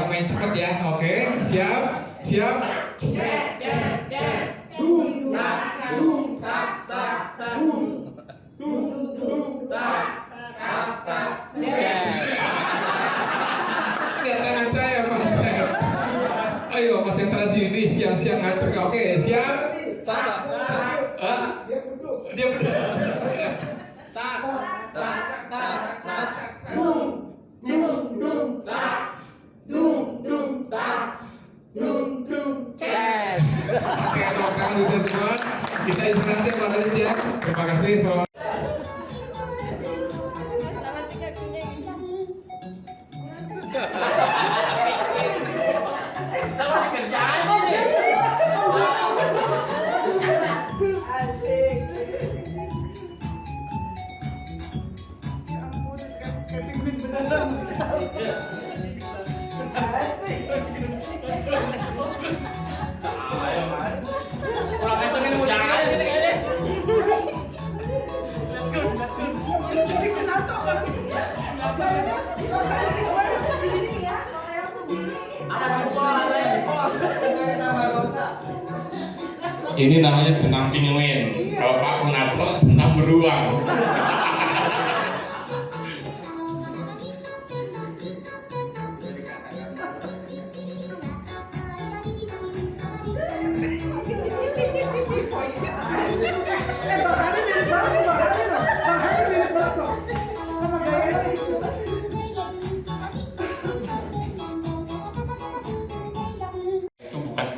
main cepet ya. Oke, siap. Siap. Dung tak dung tak tak tak dung tak tak tak. Lihat tangan saya Pak saya. Ayo konsentrasi ini siang-siang ngantuk. Oke, siap. Dia beduk. Tak tak tak tak dung tak dung tak dung. Oke, tepuk tangan dulu semua. Kita istirahat ya Pak Radit ya. Terima kasih. Selamat. Ini namanya senam pinguin. Kalau Pak Kunarto senam beruang.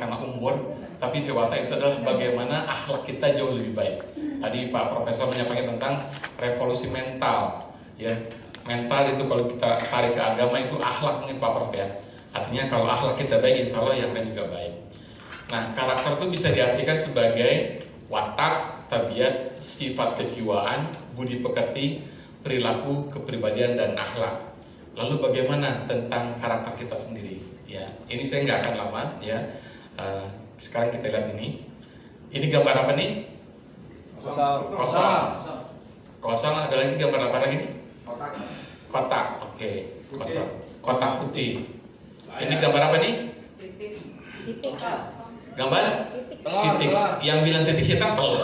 Karena umur, tapi dewasa itu adalah bagaimana akhlak kita jauh lebih baik. Tadi Pak Profesor menyampaikan tentang revolusi mental, ya. Mental itu kalau kita tarik ke agama itu akhlaknya Pak Prof ya. Artinya kalau akhlak kita baik, insya Allah yang lain juga baik. Nah, karakter itu bisa diartikan sebagai watak, tabiat, sifat kejiwaan, budi pekerti, perilaku, kepribadian, dan akhlak. Lalu bagaimana tentang karakter kita sendiri? Ya, ini saya nggak akan lama, ya. Sekarang kita lihat ini. Ini gambar apa nih? Kosong. Ada lagi gambar apa lagi nih? Kotak. Oke. Kosong. Kotak putih. Ini gambar apa nih? Titik. Gambar? Titik. Yang bilang titik hitam telur.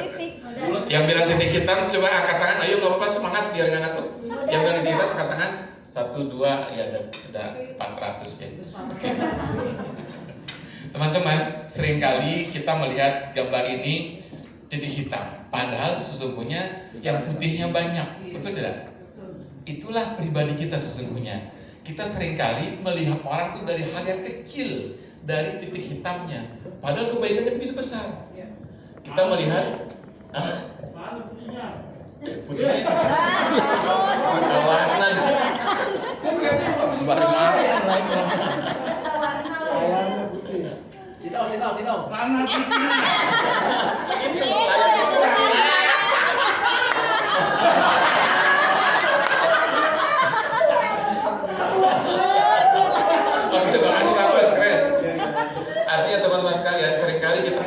Titik. Yang bilang titik hitam coba angkat tangan. Ayo nggak apa-apa, semangat biar nggak ngantuk. Yang bilang titik hitam angkat tangan. 1, 2, ya ada 400 ya. Oke. Teman-teman, seringkali kita melihat gambar ini titik hitam, padahal sesungguhnya yang putihnya banyak, betul tidak? Itulah pribadi kita sesungguhnya. Kita seringkali melihat orang itu dari hal yang kecil, dari titik hitamnya, padahal kebaikannya begitu besar. Kita melihat, putihnya warna Sino. itu keren. Artinya teman-teman sekalian, seringkali kita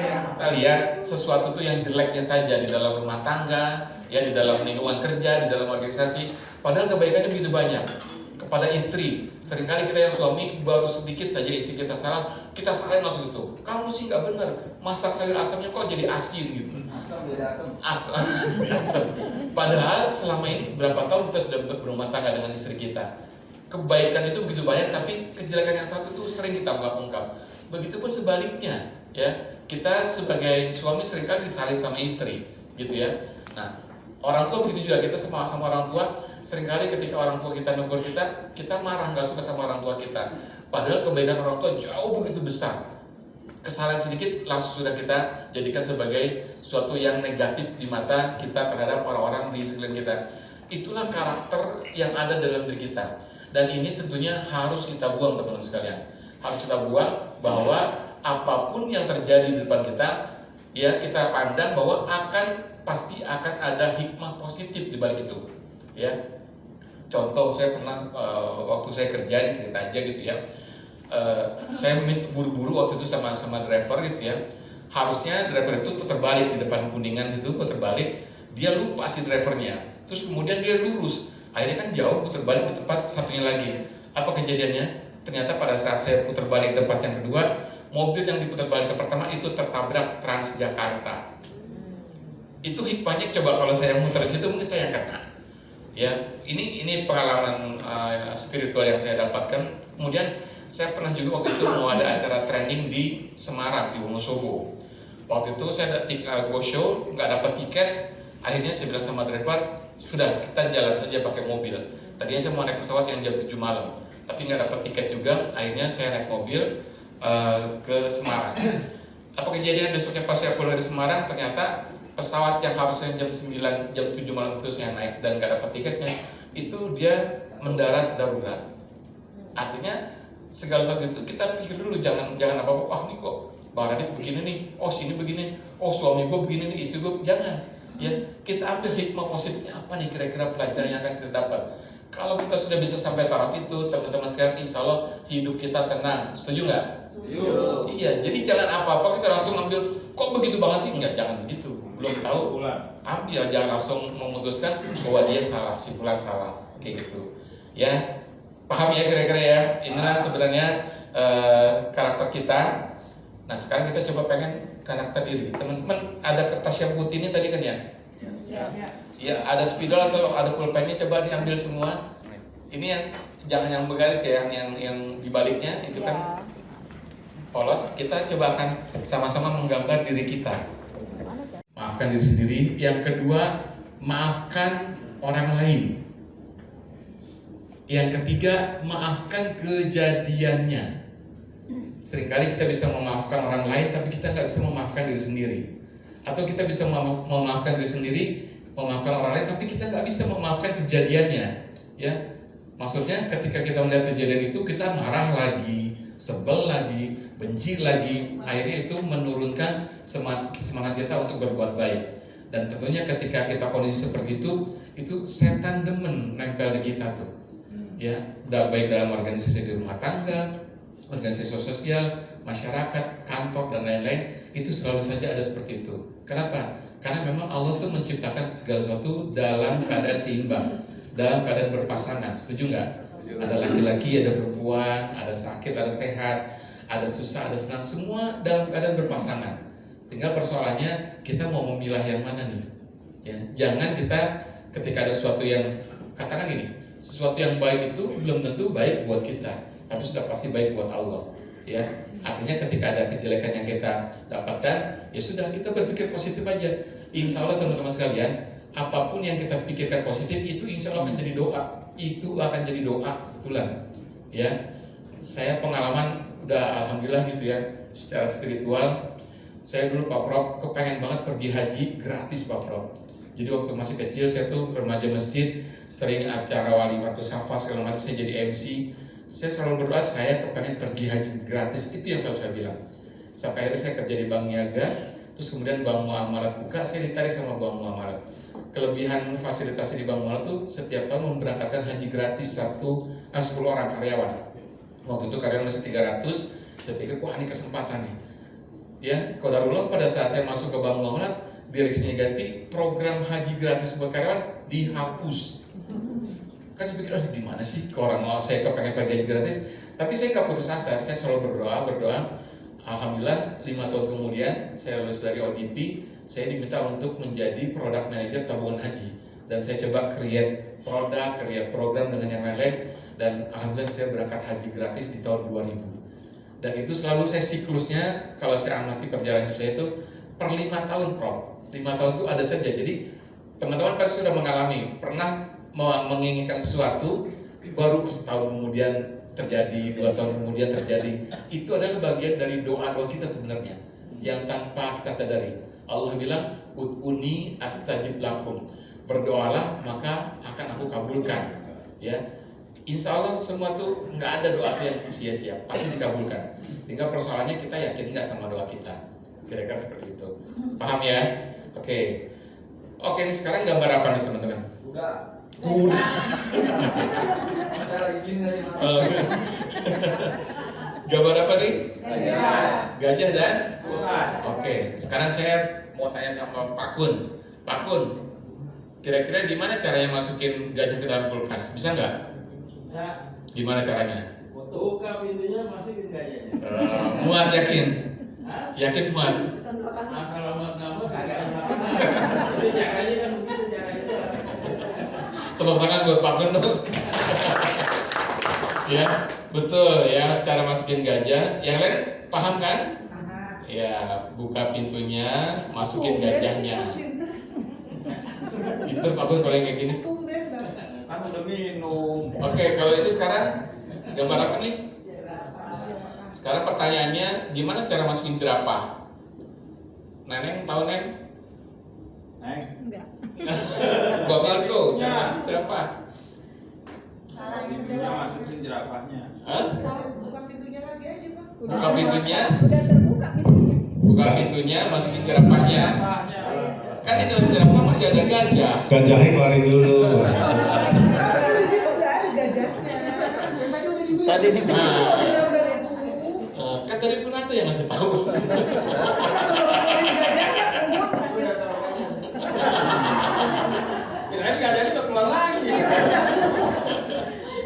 lihat sesuatu itu yang jeleknya saja di dalam rumah tangga, ya di dalam lingkungan kerja, di dalam organisasi, padahal kebaikannya begitu banyak. Kepada istri, seringkali kita yang suami baru sedikit saja istri kita salah, kita salahin langsung gitu. Kamu sih nggak benar, masak sayur asamnya kok jadi asin gitu. Asam jadi asam. Padahal selama ini berapa tahun kita sudah berumah tangga dengan istri kita. Kebaikan itu begitu banyak, tapi kejelekan yang satu itu sering kita ungkap-ungkap. Begitupun sebaliknya, ya kita sebagai suami seringkali disalin sama istri, gitu ya. Nah, orang tua begitu juga, kita sama orang tua. Seringkali ketika orang tua kita negur kita marah, nggak suka sama orang tua kita. Padahal kebaikan orang tua jauh begitu besar. Kesalahan sedikit langsung sudah kita jadikan sebagai suatu yang negatif di mata kita terhadap orang-orang di sekeliling kita. Itulah karakter yang ada dalam diri kita. Dan ini tentunya harus kita buang teman-teman sekalian. Harus kita buang bahwa apapun yang terjadi di depan kita, ya kita pandang bahwa pasti akan ada hikmah positif di balik itu. Ya, contoh saya pernah waktu saya kerja, cerita aja gitu ya. Saya buru-buru waktu itu sama driver gitu ya. Harusnya driver itu putar balik di depan Kuningan itu, putar balik. Dia lupa si drivernya. Terus kemudian dia lurus. Akhirnya kan jauh, putar balik di tempat satunya lagi. Apa kejadiannya? ternyata pada saat saya putar balik tempat yang kedua, mobil yang diputar balik yang pertama itu tertabrak Transjakarta. Itu hikmahnya, coba kalau saya muter di situ mungkin saya kena. Ya, ini pengalaman spiritual yang saya dapatkan. Kemudian saya pernah juga waktu itu mau ada acara training di Semarang, di Wonosobo. Waktu itu saya ada go show, nggak dapat tiket. Akhirnya saya bilang sama driver, sudah kita jalan saja pakai mobil. Tadinya saya mau naik pesawat yang jam 7 malam, tapi nggak dapat tiket juga. Akhirnya saya naik mobil ke Semarang. Apa kejadian besoknya pas saya pulang dari Semarang, ternyata pesawat yang harusnya jam 9, jam 7 malam itu saya naik dan nggak dapat tiketnya, itu dia mendarat darurat. Artinya segala sesuatu itu kita pikir dulu, jangan apa-apa, wah ini kok Bang Radit begini nih, oh sini begini, oh suami gue begini nih, istri gue, jangan. Ya, kita ambil hikmah positifnya apa nih kira-kira pelajaran yang akan kita dapat. Kalau kita sudah bisa sampai taraf itu, teman-teman sekalian, insya Allah hidup kita tenang. Setuju nggak? Setuju. Iya, jadi jangan apa-apa kita langsung ambil, kok begitu banget sih? Enggak, jangan begitu. Belum tahu, ambil, jangan langsung memutuskan bahwa dia salah, si fulan salah, kayak gitu. Ya, paham ya kira-kira ya? Inilah sebenarnya karakter kita. Nah, sekarang kita coba pengen karakter diri. Teman-teman, ada kertas yang putih ini tadi kan ya? Ya, ada spidol atau ada pulpennya, coba diambil semua. Ini yang jangan yang bergaris ya, yang dibaliknya itu kan polos. Kita coba akan sama-sama menggambar diri kita. Maafkan diri sendiri. Yang kedua, maafkan orang lain. Yang ketiga, maafkan kejadiannya. Seringkali kita bisa memaafkan orang lain, tapi kita nggak bisa memaafkan diri sendiri. Atau kita bisa memaafkan diri sendiri, memaafkan orang lain, tapi kita nggak bisa memaafkan kejadiannya. Ya, maksudnya ketika kita melihat kejadian itu, kita marah lagi, sebel lagi, benci lagi. Akhirnya itu menurunkan semangat kita untuk berbuat baik. Dan tentunya ketika kita kondisi seperti itu setan demen nempel di kita tuh. Ya, baik dalam organisasi di rumah tangga, organisasi sosial, masyarakat, kantor dan lain-lain, itu selalu saja ada seperti itu. Kenapa? Karena memang Allah tuh menciptakan segala sesuatu dalam keadaan seimbang, dalam keadaan berpasangan. Setuju nggak? Ada laki-laki, ada perempuan, ada sakit, ada sehat, ada susah, ada senang, semua dalam keadaan berpasangan. Tinggal persoalannya kita mau memilah yang mana nih? Ya, jangan kita ketika ada sesuatu yang, katakan gini, sesuatu yang baik itu belum tentu baik buat kita, tapi sudah pasti baik buat Allah. Ya, artinya ketika ada kejelekan yang kita dapatkan, ya sudah, kita berpikir positif aja. Insya Allah teman-teman sekalian, apapun yang kita pikirkan positif itu insya Allah akan jadi doa. Itu akan jadi doa, betulan. Ya, saya pengalaman udah alhamdulillah gitu ya, secara spiritual. Saya dulu Pak Prof kepengen banget pergi haji gratis Pak Prof. Jadi waktu masih kecil saya tuh remaja masjid, sering acara wali waktu syafa segala macam, saya jadi MC. Saya selalu berdoa saya kepengen pergi haji gratis, itu yang selalu saya bilang. Sampai akhirnya saya kerja di Bank Niaga, terus kemudian Bank Muamalat buka, saya ditarik sama Bank Muamalat. Kelebihan fasilitasnya di Bank Muamalat tuh setiap tahun memberangkatkan haji gratis 10 orang karyawan. Waktu itu karyawan masih 300, saya pikir wah ini kesempatan nih. Ya, qadarullah pada saat saya masuk ke Bank Muamalat, direksinya ganti, program haji gratis buat karyawan dihapus. Kan saya pikir, di mana sih ke orang mau saya kepengen pergi haji gratis, tapi saya nggak putus asa, saya selalu berdoa. Alhamdulillah 5 tahun kemudian saya lulus dari ODP, saya diminta untuk menjadi product manager tabungan haji, dan saya coba create produk, create program dengan yang lain-lain, dan alhamdulillah saya berangkat haji gratis di tahun 2000. Dan itu selalu saya siklusnya, kalau saya amati perjalanan hidup saya itu per 5 tahun Prof. 5 tahun itu ada saja. Jadi teman-teman pasti sudah mengalami, pernah menginginkan sesuatu, baru setahun kemudian terjadi, 2 tahun kemudian terjadi. Itu adalah bagian dari doa-doa kita sebenarnya, yang tanpa kita sadari. Allah bilang, ud'uni astajib lakum, berdoalah maka akan aku kabulkan. Ya, insya Allah semua tuh nggak ada doa yang sia-sia, pasti dikabulkan. Tinggal persoalannya kita yakin nggak sama doa kita. Kira-kira seperti itu. Paham ya? Oke, ini sekarang gambar apa nih teman-teman? Kuda. Saya lagi gini dari mana? Gambar apa nih? Gajah. Gajah dan? Bukan. Oke, sekarang saya mau tanya sama Pak Kun. Pak Kun, kira-kira gimana caranya masukin gajah ke dalam kulkas? Bisa nggak? Bisa. Gimana caranya? Buka pintunya masukin gajahnya. Muat yakin? Hah? Yakin muat? Masalah muat nggak muat agak belakangan. Itu caranya kan begitu caranya. Tepuk tangan buat Pak Gun dong. Ya, betul ya cara masukin gajah. Yang lain paham kan? Ya, buka pintunya, masukin gajahnya. Pinter Pak Gun kalau yang kayak gini. Kan udah minum. Oke, kalau ini sekarang gambar apa nih? Sekarang pertanyaannya, gimana cara masukin jerapah? Neneng tahu Neng? Enggak. Gua bilang tuh, cara masukin jerapah. Pintunya masukin jerapahnya. Hah? Buka pintunya lagi aja, Pak. Buka pintunya, Udah terbuka pintunya. buka pintunya, masukin jerapahnya. Jerapahnya. Kan di dalam jerapah masih ada gajah. Gajahnya keluarin dulu. Di situ nggak ada gajahnya. Tadi sih. Nah, Udah dari dulu. kan tadi Punanto yang ngasih tahu. Keluarin gajahnya, Umut. Udah taruh aja. Kirain gajahnya udah keluar lagi.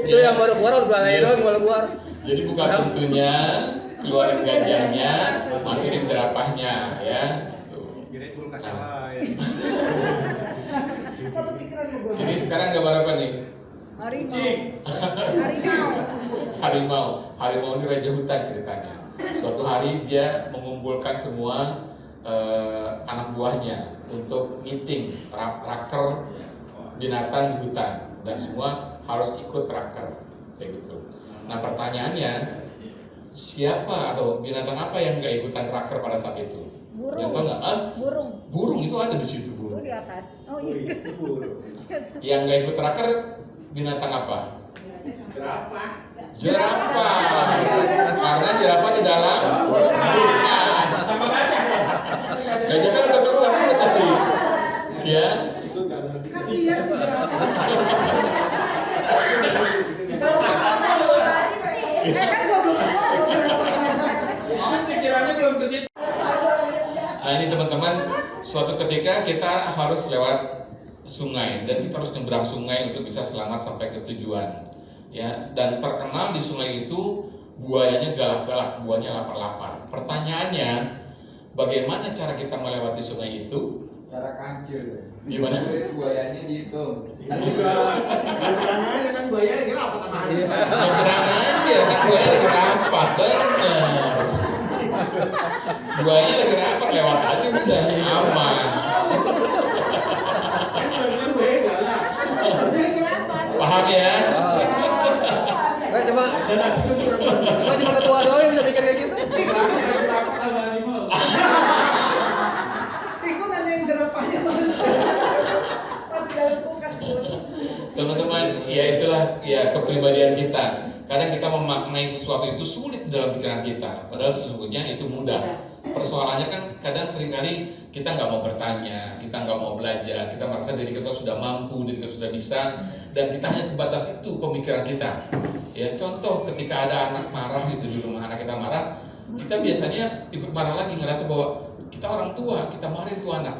Itu yang baru keluar udah balai doang baru keluar. Jadi buka pintunya, keluarin gajahnya, masukin jerapahnya, ya. Tuh. Nah, Satu pikiran sama gue. ini sekarang gambar apa nih? Harimau. Cing. Harimau. Harimau ini raja hutan ceritanya. Suatu hari dia mengumpulkan semua anak buahnya untuk meeting raker binatang di hutan, dan semua harus ikut raker kayak gitu. Nah pertanyaannya, siapa atau binatang apa yang nggak ikutan raker pada saat itu? Burung. Yang tahu nggak? Burung. Burung itu ada di situ Itu burung. di atas. Oh iya. Yang nggak ikut raker binatang apa? Jerapah. Karena jerapah di dalam kulkas. Sama gajah. Gajah kan udah keluar dulu tadi. Ya. Kasihan sih jerapah. Kan gue belum keluar. Kan pikirannya belum ke situ. Nah ini teman-teman, suatu ketika kita harus lewat sungai dan kita harus nyebrang sungai untuk bisa selamat sampai ke tujuan. Ya, dan terkenal di sungai itu buayanya galak-galak, buahnya lapar-lapar. Pertanyaannya, bagaimana cara kita melewati sungai itu? Cara kancil. Gimana? Buayanya dihitung. Kan buaya ini apa namanya? Nyebrang aja, kan buaya lagi rapat, bener. Buayanya lagi rapat, lewat aja udah aman. Paham ya? Kan cuma ketua doang yang bisa mikir kayak gitu. Takut sama harimau. Siku nanyain jerapahnya mana. Masih dalam kulkas gue. Teman-teman, ya itulah ya kepribadian kita. Kadang kita memaknai sesuatu itu sulit dalam pikiran kita, padahal sesungguhnya itu mudah. Persoalannya kan kadang seringkali kita nggak mau bertanya, kita nggak mau belajar, kita merasa diri kita sudah mampu, diri kita sudah bisa, dan kita hanya sebatas itu pemikiran kita. Ya contoh ketika ada anak marah gitu di rumah, anak kita marah, kita biasanya ikut marah lagi, ngerasa bahwa kita orang tua, kita marahin tuh anak.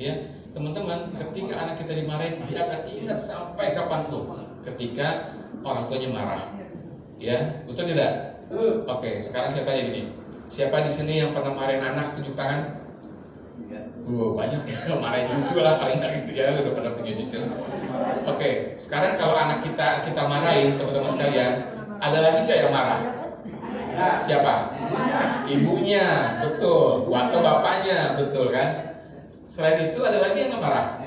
Ya teman-teman, ketika anak kita dimarahin, dia akan ingat sampai kapanpun ketika orang tuanya marah. Ya, betul tidak? Oke, sekarang saya tanya gini, siapa di sini yang pernah marahin anak? Tunjuk tangan. Banyak ya, marahin cucu lah paling nggak gitu ya, udah pernah punya cucu. Oke, sekarang kalau anak kita marahin, teman-teman sekalian, ada lagi nggak yang marah? Siapa? Ibunya, betul. Atau bapaknya, betul kan? Selain itu ada lagi yang marah?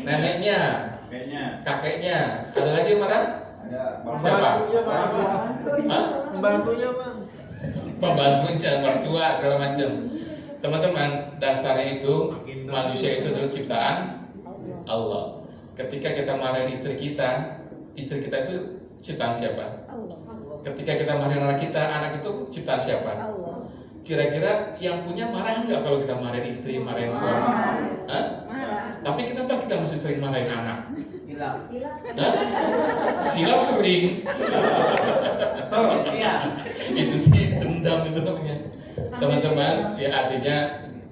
Neneknya, Kayaknya. kakeknya, ada lagi yang marah? Ada. Siapa? Hah? Pembantunya bang. Pembantunya, mertua, segala macam. Teman-teman, dasarnya itu manusia itu adalah ciptaan Allah. Ketika kita marahin istri kita itu ciptaan siapa? Allah. Ketika kita marahin anak itu ciptaan siapa? Allah. Kira-kira yang punya marah nggak kalau kita marahin istri, marahin suami? Hah? Marah. Tapi kenapa kita masih sering marahin anak? Hilang. Hah? Silap sering. Iya. Itu sih dendam itu namanya. Teman-teman, ya artinya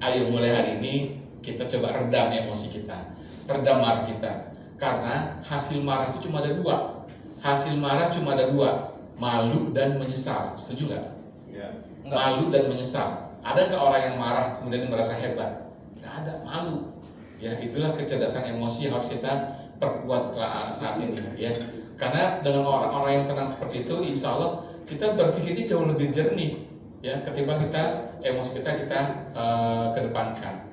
ayo mulai hari ini kita coba redam emosi kita, redam marah kita. Karena hasil marah itu cuma ada dua. Hasil marah cuma ada dua. malu dan menyesal. Setuju nggak? Ya. Malu dan menyesal. Ada nggak orang yang marah kemudian merasa hebat? Nggak ada, malu. Ya, itulah kecerdasan emosi yang harus kita perkuat saat ini. Ya, karena dengan orang-orang yang tenang seperti itu, insya Allah kita berpikirnya jauh lebih jernih. Ya, ketimbang emosi kita kedepankan.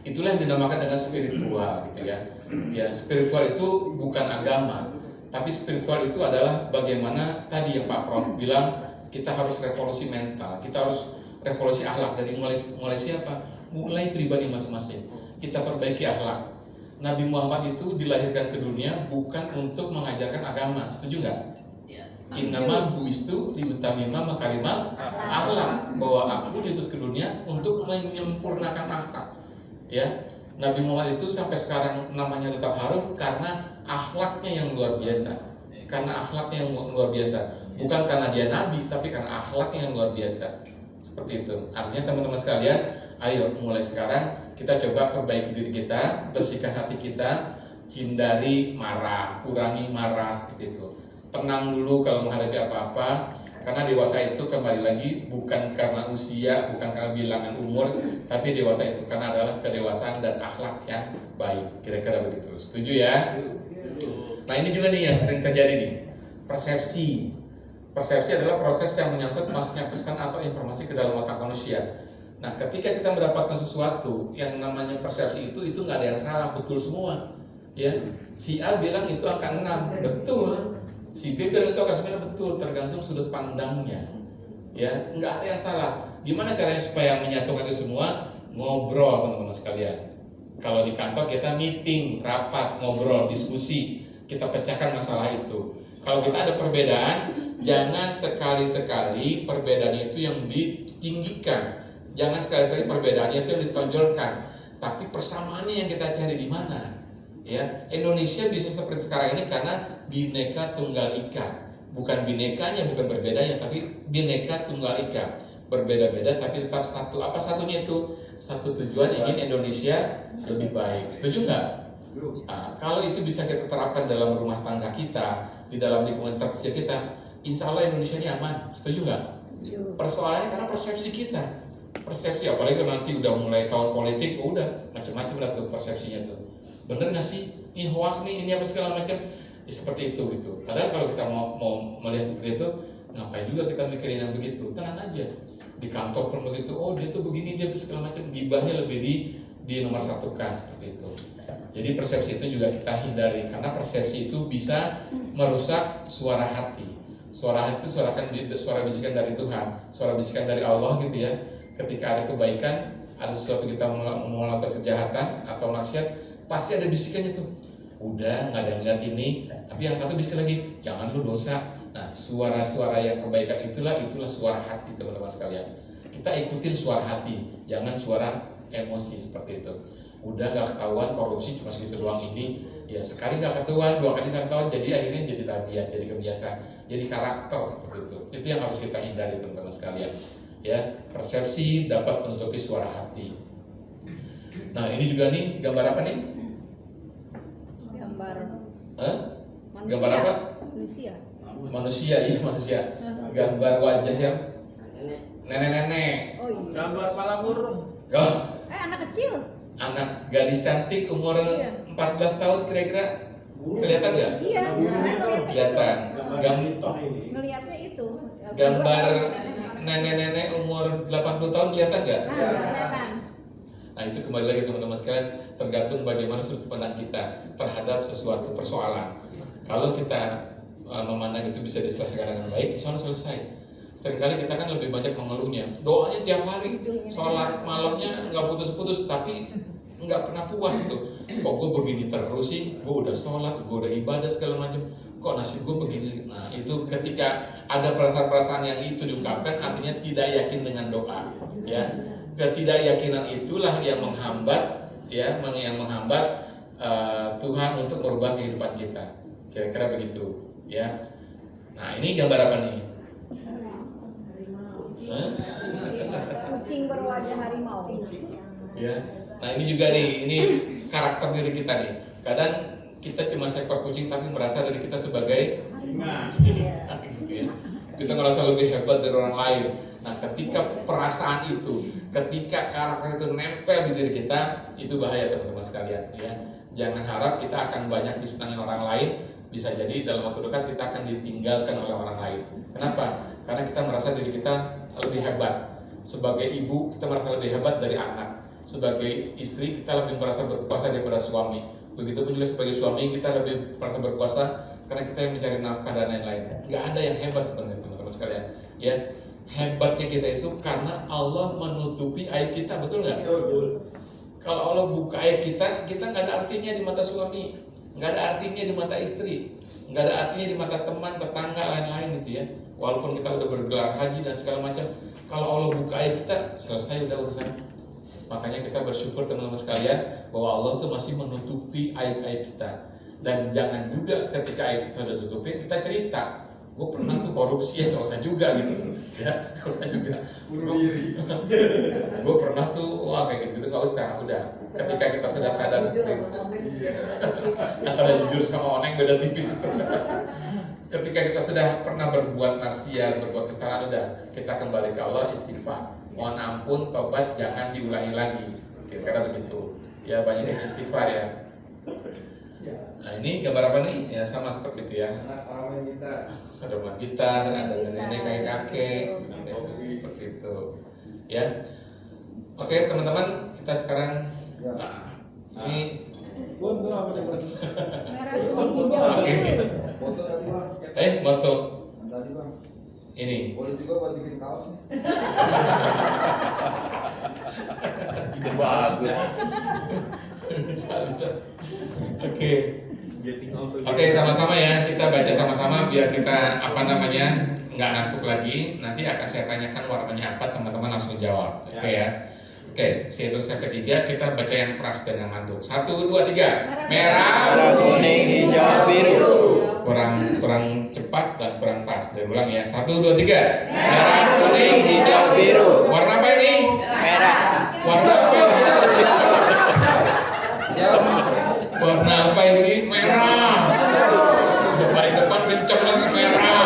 Itulah yang dinamakan dengan spiritual, gitu ya. Ya, spiritual itu bukan agama, tapi spiritual itu adalah bagaimana tadi yang Pak Prof bilang, kita harus revolusi mental, kita harus revolusi akhlak. Dari mulai siapa? Mulai pribadi masing-masing. Kita perbaiki akhlak. Nabi Muhammad itu dilahirkan ke dunia bukan untuk mengajarkan agama, setuju nggak? Innamal buistu liutamima makarimal akhlak, bahwa aku diutus ke dunia untuk menyempurnakan akhlak. Ya, Nabi Muhammad itu sampai sekarang namanya tetap harum karena akhlaknya yang luar biasa. Karena akhlaknya yang luar biasa, bukan karena dia nabi, tapi karena akhlaknya yang luar biasa. Seperti itu. Artinya teman-teman sekalian, ayo mulai sekarang kita coba perbaiki diri kita, bersihkan hati kita, hindari marah, kurangi marah seperti itu. Tenang dulu kalau menghadapi apa-apa, karena dewasa itu kembali lagi bukan karena usia, bukan karena bilangan umur, tapi dewasa itu karena adalah kedewasaan dan akhlak yang baik. Kira-kira begitu. Setuju ya? Nah, ini juga nih yang sering terjadi nih, persepsi. Persepsi adalah proses yang menyangkut masuknya pesan atau informasi ke dalam otak manusia. Nah, ketika kita mendapatkan sesuatu yang namanya persepsi itu nggak ada yang salah, betul semua. Ya, si A bilang itu angka 6, betul. Si B bilang itu angka 9, betul, tergantung sudut pandangnya. Ya, nggak ada yang salah. Gimana caranya supaya menyatukan itu semua? Ngobrol, teman-teman sekalian. Kalau di kantor kita meeting, rapat, ngobrol, diskusi, kita pecahkan masalah itu. Kalau kita ada perbedaan, jangan sekali-sekali perbedaan itu yang ditinggikan. Jangan sekali-kali perbedaannya itu yang ditonjolkan. Tapi persamaannya yang kita cari di mana? Ya, Indonesia bisa seperti sekarang ini karena Bhinneka Tunggal Ika. Bukan binekanya, bukan berbedanya, tapi Bhinneka Tunggal Ika. Berbeda-beda tapi tetap satu. Apa satunya itu? Satu tujuan, ingin Indonesia lebih baik. Setuju nggak? Nah, kalau itu bisa kita terapkan dalam rumah tangga kita, di dalam lingkungan terkecil kita, insya Allah Indonesia ini aman. Setuju nggak? Persoalannya karena persepsi kita. Persepsi, apalagi kalau nanti udah mulai tahun politik, udah macam-macam lah tuh persepsinya tuh. Bener nggak sih? Ini hoax nih, ini apa segala macam. Ya, seperti itu gitu. Padahal kalau kita mau melihat seperti itu, ngapain juga kita mikirin yang begitu? Tenang aja. Di kantor pun begitu. Oh, dia tuh begini, dia segala macam. Gibahnya lebih di nomor satukan seperti itu. Jadi persepsi itu juga kita hindari karena persepsi itu bisa merusak suara hati. Suara hati itu suara bisikan dari Tuhan, suara bisikan dari Allah gitu ya. Ketika ada kebaikan, ada sesuatu kita mau melakukan kejahatan atau maksiat, pasti ada bisikannya tuh. Udah nggak ada yang lihat ini, tapi yang satu bisikan lagi, jangan lu dosa. Nah, suara-suara yang kebaikan itulah suara hati teman-teman sekalian. Kita ikutin suara hati, jangan suara emosi seperti itu. Udah nggak ketahuan korupsi cuma segitu doang ini, ya sekali nggak ketahuan, 2 kali nggak ketahuan, jadi akhirnya jadi tabiat, jadi kebiasaan, jadi karakter seperti itu. Itu yang harus kita hindari teman-teman sekalian. Ya, persepsi dapat menutupi suara hati. Nah, ini juga nih gambar apa nih? Gambar Gambar apa? manusia. Manusia, iya manusia. Gambar wajah siapa? Nenek-nenek. Oh iya. Gambar pala burung. Anak kecil. Anak gadis cantik umur Iya. 14 tahun kira-kira. Kelihatan nggak? Iya. Kelihatan. Ngelihatnya itu. Gambar nenek-nenek umur 80 tahun kelihatan nggak? Nah, kelihatan. Nah, itu kembali lagi teman-teman sekalian, tergantung bagaimana sudut pandang kita terhadap sesuatu persoalan. Kalau kita memandang itu bisa diselesaikan dengan baik, insya Allah selesai. Seringkali kita kan lebih banyak mengeluhnya, doanya tiap hari, sholat malamnya nggak putus-putus, tapi nggak pernah puas gitu. Kok gue begini terus sih? Gue udah sholat, gue udah ibadah segala macam, kok nasib gue begini? Nah, itu ketika ada perasaan-perasaan yang itu diungkapkan, artinya tidak yakin dengan doa, ya. Ketidakyakinan itulah yang menghambat, ya, yang menghambat Tuhan untuk merubah kehidupan kita. Kira-kira begitu, ya. Nah, ini gambar apa nih? Kucing berwajah harimau. Ya. Nah, ini juga nih, ini karakter diri kita nih. Kadang kita cuma seekor kucing tapi merasa diri kita sebagai Nah, Ya. Kita ngerasa lebih hebat dari orang lain. Nah, ketika perasaan itu, ketika karakter itu nempel di diri kita, itu bahaya teman-teman sekalian. Ya, jangan harap kita akan banyak disenangi orang lain. Bisa jadi dalam waktu dekat kita akan ditinggalkan oleh orang lain. Kenapa? Karena kita merasa diri kita lebih hebat. Sebagai ibu, kita merasa lebih hebat dari anak. Sebagai istri, kita lebih merasa berkuasa daripada suami. Begitupun juga sebagai suami, kita lebih merasa berkuasa karena kita yang mencari nafkah dan lain-lain. Nggak ada yang hebat sebenarnya teman-teman sekalian. Ya, hebatnya kita itu karena Allah menutupi aib kita, betul nggak? Kalau Allah buka aib kita nggak ada artinya di mata suami, nggak ada artinya di mata istri, nggak ada artinya di mata teman, tetangga, lain-lain gitu ya. Walaupun kita udah bergelar haji dan segala macam, kalau Allah buka aib kita, selesai udah urusan. Makanya kita bersyukur teman-teman sekalian bahwa Allah tuh masih menutupi aib-aib kita. Dan jangan juga ketika aib kita sudah tutupin, kita cerita, gue pernah tuh korupsi, ya nggak usah juga gitu, ya nggak usah juga. Gue pernah tuh, wah kayak gitu nggak usah. Udah, ketika kita sudah sadar seperti itu, antara jujur sama oneng beda tipis. Ketika kita sudah pernah berbuat maksiat, berbuat kesalahan, udah kita kembali ke Allah, istighfar, mohon ampun, tobat, jangan diulangi lagi. Kira-kira begitu. Ya banyakin istighfar ya. Nah ini gambar apa nih? Ya sama seperti itu ya. Ada rumah gitar, ada nenek kakek, seperti itu. Ya. Oke teman-teman, kita sekarang ini. Merah kuning hijau biru. Foto tadi bang. Foto. Tadi bang. Ini. Boleh juga buat bikin kaos nih. Ide bagus. Oke, sama-sama ya, kita baca sama-sama biar kita nggak ngantuk lagi. Nanti akan saya tanyakan warnanya apa, teman-teman langsung jawab. Oke ya. Oke, saya ketiga kita baca yang keras dan yang ngantuk. 1, 2, 3. Merah, Kuning, hijau, biru. kurang cepat dan kurang keras. Saya ulang ya. 1, 2, 3. Merah, kuning, hijau, biru. Warna apa ini? Merah. Warna apa ini? Hijau. Warna apa ini? Merah. Udah paling depan kenceng lagi merah.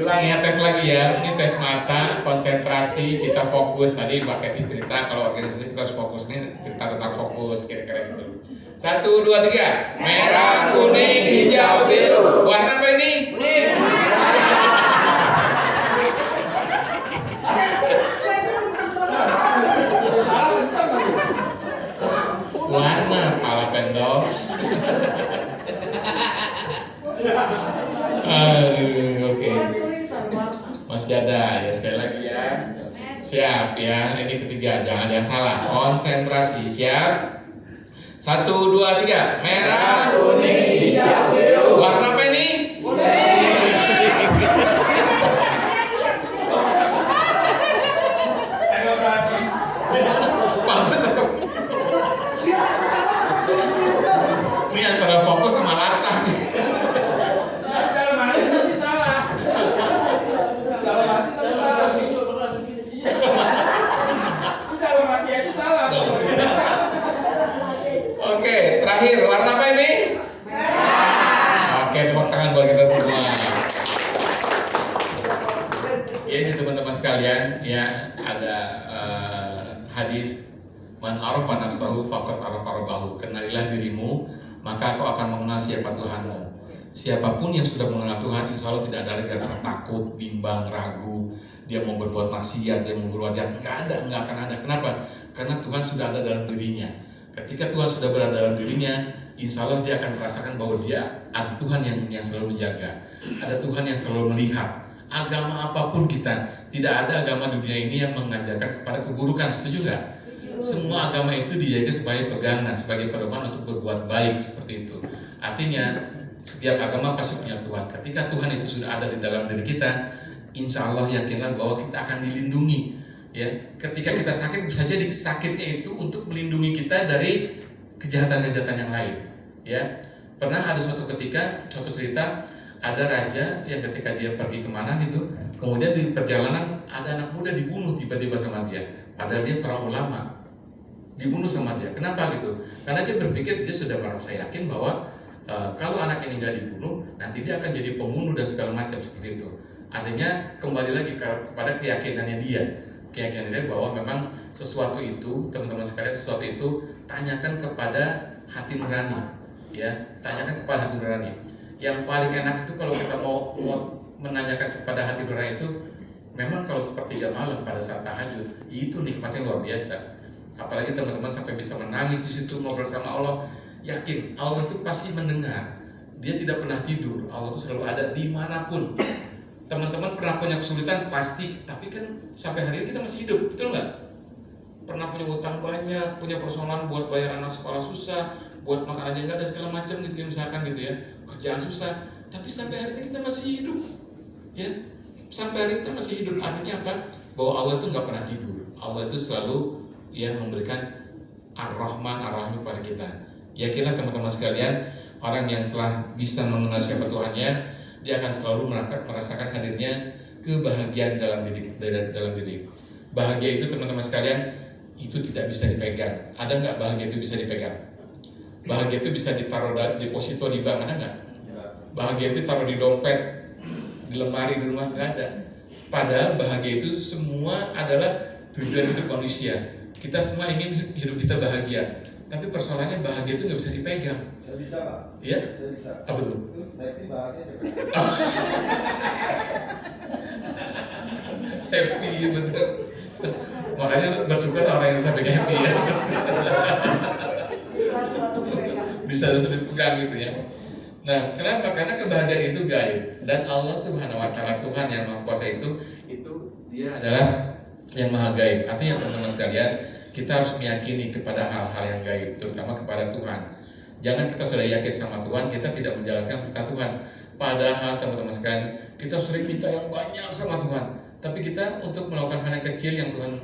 Ulang ya, tes lagi ya. Ini tes mata, konsentrasi, kita fokus. Tadi Mbak Kety cerita kalau organisasi kita harus fokus. Ini cerita tentang fokus, kira-kira gitu. 1, 2, 3. Merah, kuning, hijau, biru. Warna apa ini? Warna pala pendos. Aduh, oke. Masih ada ya, sekali lagi ya. Siap ya, ini ketiga, jangan yang salah. Konsentrasi, siap. 1, 2, 3. Merah, Kuning, hijau, biru. warna apa ini? Ini antara fokus sama latah nih. dalam hati tapi salah. Dalam hati tapi salah. Dalam hati aja salah. Oke, terakhir warna apa ini? Oke, tepuk tangan buat kita semua. Ya ini teman-teman sekalian, ya ada hadis man arafa nafsahu faqad arafa rabbahu. Kenalilah dirimu, maka kau akan mengenal siapa Tuhanmu. Siapapun yang sudah mengenal Tuhan, insya Allah tidak ada lagi rasa takut, bimbang, ragu. Dia mau berbuat maksiat, dia mau berbuat jahat, nggak akan ada. Kenapa? Karena Tuhan sudah ada dalam dirinya. Ketika Tuhan sudah berada dalam dirinya, insya Allah dia akan merasakan bahwa dia ada Tuhan yang selalu menjaga, ada Tuhan yang selalu melihat. Agama apapun kita, tidak ada agama dunia ini yang mengajarkan kepada keburukan. Setuju nggak? Semua agama itu dijaga sebagai pegangan, sebagai pedoman untuk berbuat baik, seperti itu. Artinya setiap agama pasti punya Tuhan. Ketika Tuhan itu sudah ada di dalam diri kita, insya Allah yakinlah bahwa kita akan dilindungi. Ya, ketika kita sakit, bisa jadi sakitnya itu untuk melindungi kita dari kejahatan-kejahatan yang lain. Ya, pernah ada suatu ketika, suatu cerita, ada raja yang ketika dia pergi kemana gitu, kemudian di perjalanan ada anak muda dibunuh tiba-tiba sama dia, padahal dia seorang ulama. dibunuh sama dia. Kenapa gitu? Karena dia berpikir, dia sudah merasa yakin bahwa kalau anak ini nggak dibunuh, nanti dia akan jadi pembunuh dan segala macam seperti itu. Artinya kembali lagi kepada keyakinannya dia bahwa memang sesuatu itu, teman-teman sekalian, sesuatu itu tanyakan kepada hati nurani, ya, tanyakan kepada hati nurani. Yang paling enak itu kalau kita mau menanyakan kepada hati nurani itu, memang kalau sepertiga malam pada saat tahajud, itu nikmatnya luar biasa. Apalagi teman-teman sampai bisa menangis di situ ngobrol sama Allah, yakin Allah itu pasti mendengar. Dia tidak pernah tidur, Allah itu selalu ada dimanapun. Teman-teman pernah punya kesulitan pasti, tapi kan sampai hari ini kita masih hidup, betul nggak? Pernah punya utang banyak, punya persoalan buat bayar anak sekolah susah, buat makan aja nggak ada segala macam gitu ya, misalkan gitu ya, kerjaan susah, tapi sampai hari ini kita masih hidup, ya. Sampai hari ini kita masih hidup, artinya apa? Bahwa Allah itu nggak pernah tidur, Allah itu selalu ya memberikan Ar-Rahman Ar-Rahim kepada kita. Yakinlah teman-teman sekalian, orang yang telah bisa mengenal siapa Tuhannya, dia akan selalu merasakan hadirnya kebahagiaan dalam diri. Bahagia itu teman-teman sekalian, itu tidak bisa dipegang. Ada nggak bahagia itu bisa dipegang? Bahagia itu bisa ditaruh deposito di bank, ada nggak? Bahagia itu taruh di dompet, di lemari di rumah, nggak ada. Padahal bahagia itu semua adalah tujuan hidup manusia. Kita semua ingin hidup kita bahagia, tapi persoalannya bahagia itu nggak bisa dipegang. Saya bisa, Pak. Ya? Saya bisa. Apa tuh? Tapi bahagia saya Happy, betul. Makanya bersyukur orang yang sampai happy ya. Bisa dipegang gitu ya. Nah, kenapa? Karena kebahagiaan itu gaib, dan Allah Subhanahu wa taala, Tuhan yang Maha Kuasa itu dia adalah yang maha gaib. Artinya teman-teman sekalian, kita harus meyakini kepada hal-hal yang gaib, terutama kepada Tuhan. Jangan kita sudah yakin sama Tuhan, kita tidak menjalankan perintah Tuhan. Padahal teman-teman sekalian, kita sering minta yang banyak sama Tuhan, tapi kita untuk melakukan hal yang kecil yang Tuhan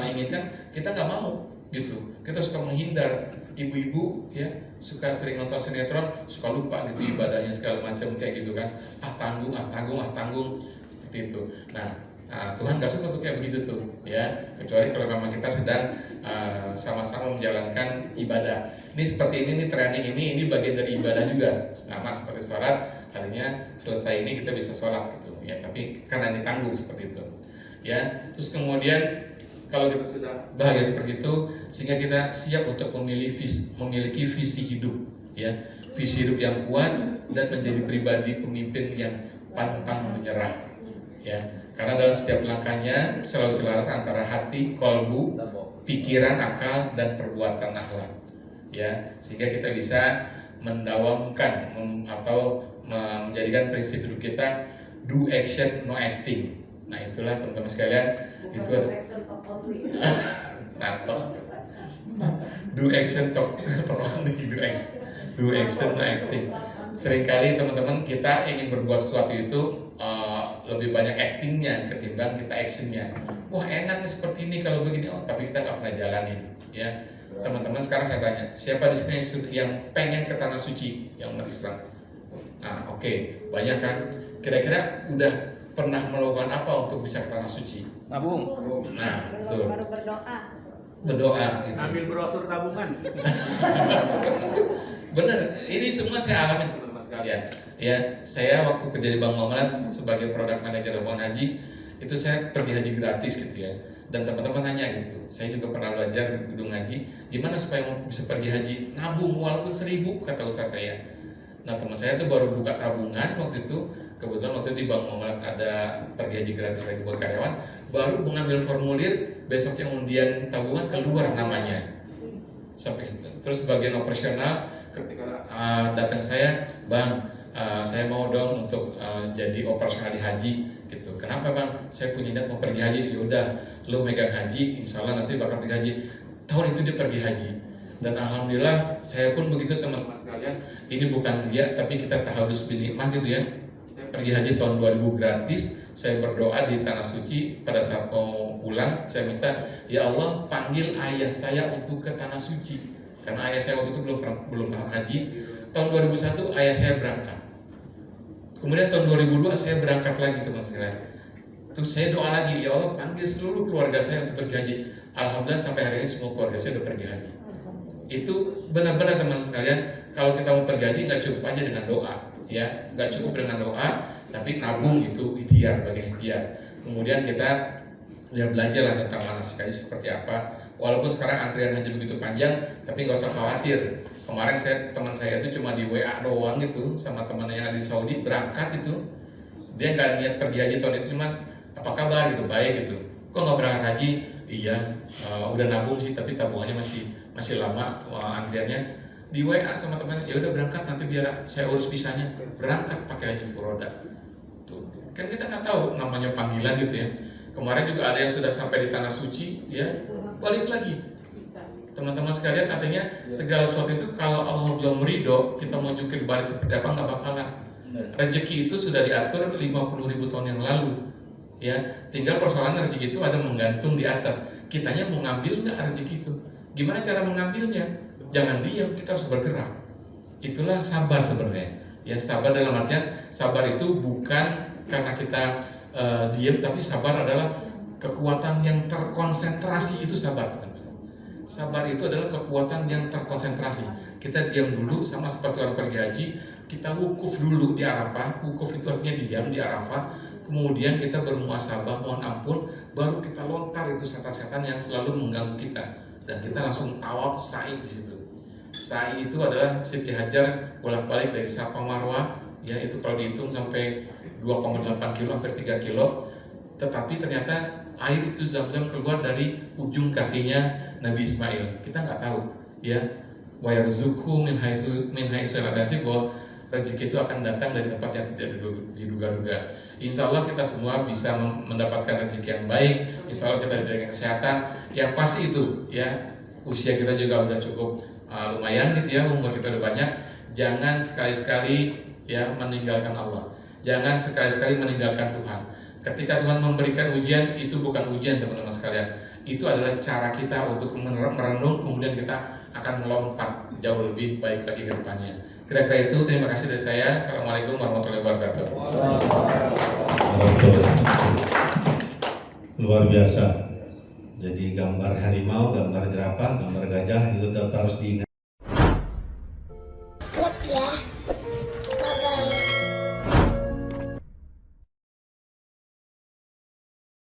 inginkan, kita nggak mau gitu. Kita suka menghindar. Ibu-ibu ya suka sering nonton sinetron, suka lupa gitu ibadahnya segala macam kayak gitu kan. Tanggung seperti itu. Nah, Tuhan gak suka tuh kayak begitu tuh ya, kecuali kalau memang kita sedang sama-sama menjalankan ibadah. Ini seperti ini nih, training ini bagian dari ibadah juga, sama seperti sholat. Artinya selesai ini kita bisa sholat gitu ya, tapi karena ditanggung seperti itu ya. Terus kemudian kalau kita sudah bahagia seperti itu, sehingga kita siap untuk memiliki visi hidup ya, visi hidup yang kuat dan menjadi pribadi pemimpin yang pantang menyerah ya. Karena dalam setiap langkahnya selalu selaras antara hati, kolbu, pikiran, akal, dan perbuatan akhlak ya, sehingga kita bisa mendawamkan atau menjadikan prinsip hidup kita do action no acting. Nah itulah teman-teman sekalian, itu ada do action talk only, do action no acting. Seringkali teman-teman kita ingin berbuat sesuatu itu lebih banyak actingnya ketimbang kita actionnya. Wah enak nih seperti ini kalau begini, tapi kita nggak pernah jalanin ya. Teman-teman sekarang saya tanya, siapa di sini yang pengen ke tanah suci yang umat Islam? Nah oke, banyak kan. Kira-kira udah pernah melakukan apa untuk bisa ke tanah suci? Nabung. Nah betul. Baru berdoa. Berdoa gitu. Ambil brosur tabungan. Bener, ini semua saya alami teman-teman sekalian. Ya, saya waktu kerja di Bank Muamalat sebagai product manager rombongan haji, itu saya pergi haji gratis gitu ya. Dan teman-teman nanya gitu, saya juga pernah belajar di gedung haji, gimana supaya bisa pergi haji? Nabung walaupun 1.000, kata ustaz saya. Nah teman saya tuh baru buka tabungan waktu itu, kebetulan waktu itu di Bank Muamalat ada pergi haji gratis lagi buat karyawan, baru mengambil formulir, besoknya undian tabungan keluar namanya. Sampai situ. Terus bagian operasional ketika datang saya, Bang, saya mau dong untuk jadi operasional di haji gitu. Kenapa Bang? Saya punya niat mau pergi haji. Yaudah, lo megang haji, insya Allah nanti bakal pergi haji. Tahun itu dia pergi haji. Dan alhamdulillah saya pun begitu teman-teman sekalian. Ini bukan dia, tapi kita harus binikmah gitu ya. Saya pergi haji tahun 2000 gratis. Saya berdoa di tanah suci pada saat mau pulang. Saya minta, ya Allah panggil ayah saya untuk ke tanah suci. Karena ayah saya waktu itu belum haji. Tahun 2001 ayah saya berangkat. Kemudian tahun 2002 saya berangkat lagi teman-teman. Terus saya doa lagi, ya Allah panggil seluruh keluarga saya untuk pergi haji. Alhamdulillah sampai hari ini semua keluarga saya udah pergi haji. Itu benar-benar teman sekalian, kalau kita mau pergi haji nggak cukup aja dengan doa, ya, nggak cukup dengan doa, tapi nabung itu ikhtiar, bagian ikhtiar. Kemudian kita ya belajar lah tentang manasik haji seperti apa. Walaupun sekarang antrian haji begitu panjang, tapi nggak usah khawatir. Kemarin teman saya itu cuma di WA doang gitu sama temannya yang ada di Saudi, berangkat itu. Dia nggak niat pergi haji tahun itu, cuma apa kabar gitu, baik gitu. Kok nggak berangkat haji? Iya, udah nabung sih, tapi tabungannya masih lama antriannya. Di WA sama temannya, ya udah berangkat nanti biar saya urus visanya. Berangkat pakai haji furoda. Tuh, kan kita nggak tahu namanya panggilan gitu ya. Kemarin juga ada yang sudah sampai di tanah suci, ya balik lagi. Teman-teman sekalian, artinya segala sesuatu itu kalau Allah belum ridho, kita mau jungkir balik seperti apa nggak bakalan. Rezeki itu sudah diatur 50.000 tahun yang lalu, ya. Tinggal persoalan rezeki itu ada menggantung di atas. Kitanya mau ngambil nggak rezeki itu? Gimana cara mengambilnya? Jangan diam, kita harus bergerak. Itulah sabar sebenarnya. Ya, sabar dalam artian sabar itu bukan karena kita diam, tapi sabar adalah kekuatan yang terkonsentrasi, itu sabar. Sabar itu adalah kekuatan yang terkonsentrasi. Kita diam dulu, sama seperti orang pergi haji, kita wukuf dulu di Arafah. Wukuf itu artinya diam di Arafah. Kemudian kita bermuasabah, mohon ampun, baru kita lontar itu setan-setan yang selalu mengganggu kita, dan kita langsung tawaf sa'i di situ. Sa'i itu adalah Siti Hajar bolak-balik dari Safa Marwah, ya itu kalau dihitung sampai 2,8 kilo, hampir 3 kilo. Tetapi ternyata air itu Zam-Zam keluar dari ujung kakinya Nabi Ismail. Kita nggak tahu, ya. Wa yarzuqhu min haitsu la yahtasib, bahwa rezeki itu akan datang dari tempat yang tidak diduga-duga. Insya Allah kita semua bisa mendapatkan rezeki yang baik. Insya Allah kita diberikan kesehatan. Yang pasti itu, ya, usia kita juga udah cukup lumayan gitu ya, umur kita udah banyak. Jangan sekali-sekali ya meninggalkan Allah. Jangan sekali-sekali meninggalkan Tuhan. Ketika Tuhan memberikan ujian, itu bukan ujian teman-teman sekalian. Itu adalah cara kita untuk merenung, kemudian kita akan melompat jauh lebih baik lagi ke depannya. Kira-kira itu, terima kasih dari saya. Assalamualaikum warahmatullahi wabarakatuh. Luar biasa. Jadi gambar harimau, gambar jerapah, gambar gajah itu tetap harus diingat.